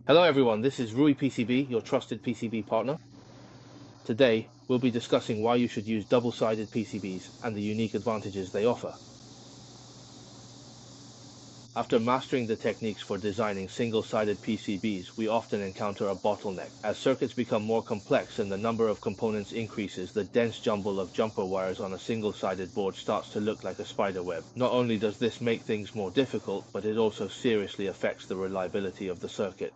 Hello everyone, this is Rui PCB, your trusted PCB partner. Today, we'll be discussing why you should use double-sided PCBs and the unique advantages they offer. After mastering the techniques for designing single-sided PCBs, we often encounter a bottleneck. As circuits become more complex and the number of components increases, the dense jumble of jumper wires on a single-sided board starts to look like a spider web. Not only does this make things more difficult, but it also seriously affects the reliability of the circuit.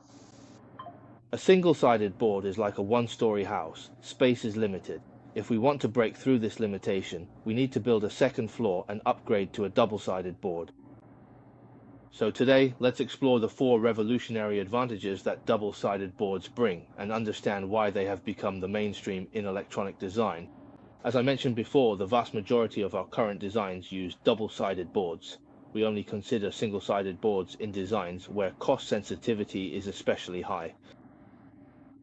A single-sided board is like a one-story house. Space is limited. If we want to break through this limitation, we need to build a second floor and upgrade to a double-sided board. So today, let's explore the 4 revolutionary advantages that double-sided boards bring and understand why they have become the mainstream in electronic design. As I mentioned before, the vast majority of our current designs use double-sided boards. We only consider single-sided boards in designs where cost sensitivity is especially high.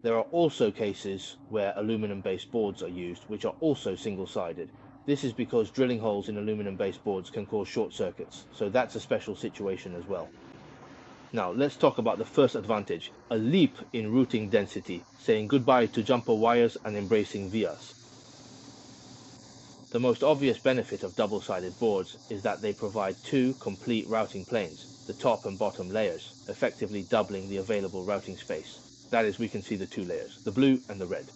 There are also cases where aluminum-based boards are used, which are also single-sided. This is because drilling holes in aluminum-based boards can cause short circuits, so that's a special situation as well. Now, let's talk about the first advantage, a leap in routing density, saying goodbye to jumper wires and embracing vias. The most obvious benefit of double-sided boards is that they provide 2 complete routing planes, the top and bottom layers, effectively doubling the available routing space. That is, we can see the 2 layers, the blue and the red.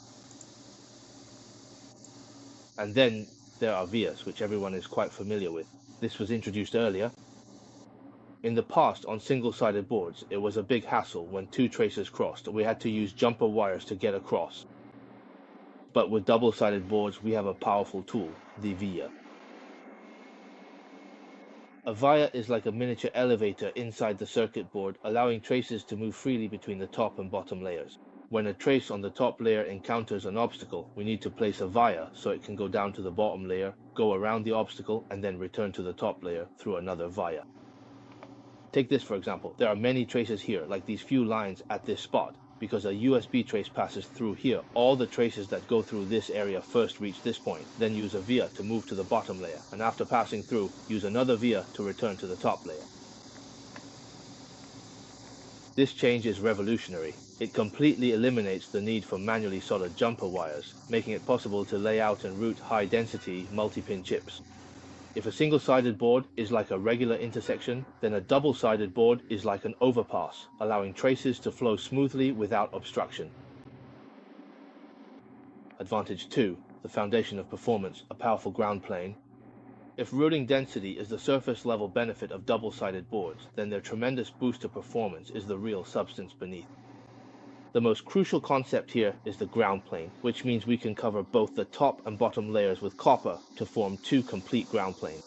And then there are vias, which everyone is quite familiar with. This was introduced earlier. In the past, on single-sided boards, it was a big hassle when 2 traces crossed. We had to use jumper wires to get across. But with double-sided boards, we have a powerful tool, the via. A via is like a miniature elevator inside the circuit board, allowing traces to move freely between the top and bottom layers. When a trace on the top layer encounters an obstacle, we need to place a via so it can go down to the bottom layer, go around the obstacle, and then return to the top layer through another via. Take this for example. There are many traces here, like these few lines at this spot. Because a USB trace passes through here, all the traces that go through this area first reach this point, then use a via to move to the bottom layer, and after passing through, use another via to return to the top layer. This change is revolutionary. It completely eliminates the need for manually soldered jumper wires, making it possible to lay out and route high-density multi-pin chips. If a single-sided board is like a regular intersection, then a double-sided board is like an overpass, allowing traces to flow smoothly without obstruction. Advantage 2, the foundation of performance, a powerful ground plane. If routing density is the surface-level benefit of double-sided boards, then their tremendous boost to performance is the real substance beneath. The most crucial concept here is the ground plane, which means we can cover both the top and bottom layers with copper to form 2 complete ground planes.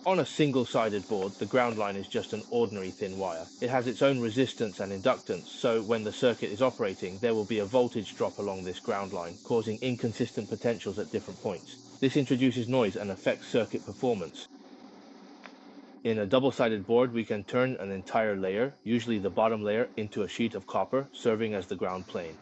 On a single-sided board, the ground line is just an ordinary thin wire. It has its own resistance and inductance, so when the circuit is operating, there will be a voltage drop along this ground line, causing inconsistent potentials at different points. This introduces noise and affects circuit performance. In a double-sided board, we can turn an entire layer, usually the bottom layer, into a sheet of copper, serving as the ground plane.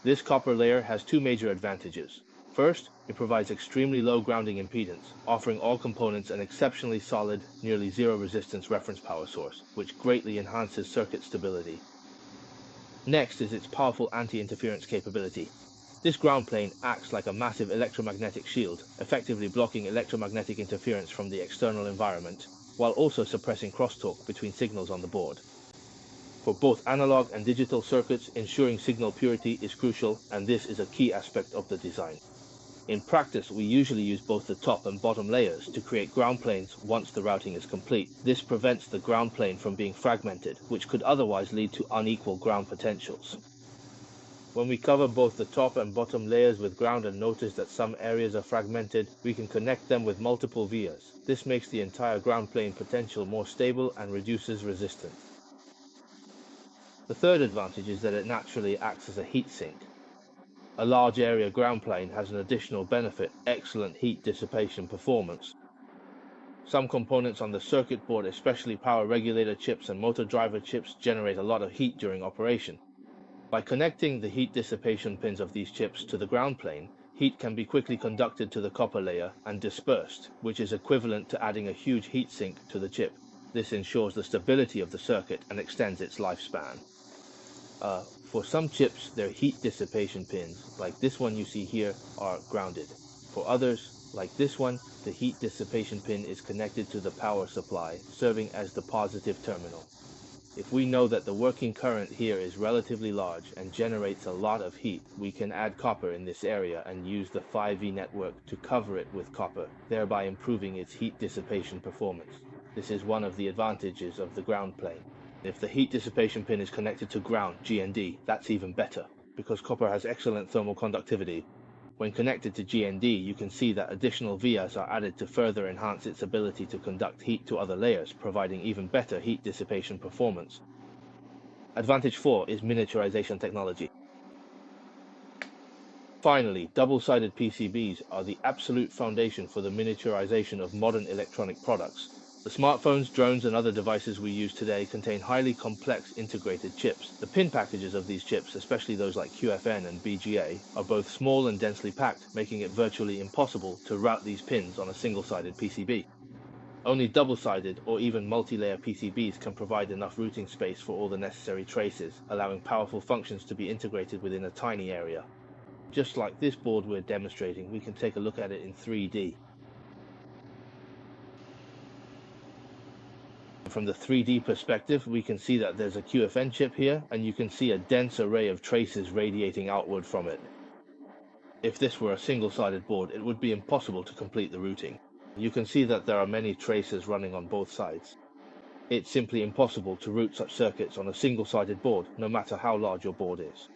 This copper layer has 2 major advantages. First, it provides extremely low grounding impedance, offering all components an exceptionally solid, nearly zero resistance reference power source, which greatly enhances circuit stability. Next is its powerful anti-interference capability. This ground plane acts like a massive electromagnetic shield, effectively blocking electromagnetic interference from the external environment, while also suppressing crosstalk between signals on the board. For both analog and digital circuits, ensuring signal purity is crucial, and this is a key aspect of the design. In practice, we usually use both the top and bottom layers to create ground planes once the routing is complete. This prevents the ground plane from being fragmented, which could otherwise lead to unequal ground potentials. When we cover both the top and bottom layers with ground and notice that some areas are fragmented, we can connect them with multiple vias. This makes the entire ground plane potential more stable and reduces resistance. The third advantage is that it naturally acts as a heat sink. A large area ground plane has an additional benefit, excellent heat dissipation performance. Some components on the circuit board, especially power regulator chips and motor driver chips, generate a lot of heat during operation. By connecting the heat dissipation pins of these chips to the ground plane, heat can be quickly conducted to the copper layer and dispersed, which is equivalent to adding a huge heat sink to the chip. This ensures the stability of the circuit and extends its lifespan. For some chips, their heat dissipation pins, like this one you see here, are grounded. For others, like this one, the heat dissipation pin is connected to the power supply, serving as the positive terminal. If we know that the working current here is relatively large and generates a lot of heat, we can add copper in this area and use the 5V network to cover it with copper, thereby improving its heat dissipation performance. This is one of the advantages of the ground plane. If the heat dissipation pin is connected to ground, GND, that's even better, because copper has excellent thermal conductivity. When connected to GND, you can see that additional vias are added to further enhance its ability to conduct heat to other layers, providing even better heat dissipation performance. Advantage 4 is miniaturization technology. Finally, double-sided PCBs are the absolute foundation for the miniaturization of modern electronic products. The smartphones, drones, and other devices we use today contain highly complex integrated chips. The pin packages of these chips, especially those like QFN and BGA, are both small and densely packed, making it virtually impossible to route these pins on a single-sided PCB. Only double-sided or even multi-layer PCBs can provide enough routing space for all the necessary traces, allowing powerful functions to be integrated within a tiny area. Just like this board we're demonstrating, we can take a look at it in 3D. From the 3D perspective, we can see that there's a QFN chip here, and you can see a dense array of traces radiating outward from it. If this were a single-sided board, it would be impossible to complete the routing. You can see that there are many traces running on both sides. It's simply impossible to route such circuits on a single-sided board, no matter how large your board is.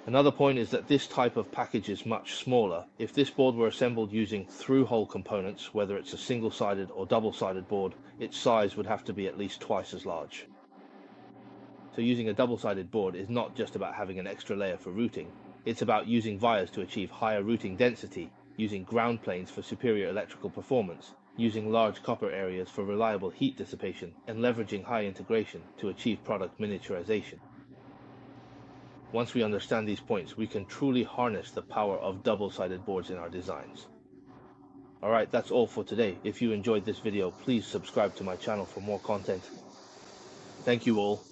Another point is that this type of package is much smaller. If this board were assembled using through-hole components, whether it's a single-sided or double-sided board, its size would have to be at least twice as large. So using a double-sided board is not just about having an extra layer for routing. It's about using vias to achieve higher routing density, using ground planes for superior electrical performance, using large copper areas for reliable heat dissipation, and leveraging high integration to achieve product miniaturization. Once we understand these points, we can truly harness the power of double-sided boards in our designs. Alright, that's all for today. If you enjoyed this video, please subscribe to my channel for more content. Thank you all.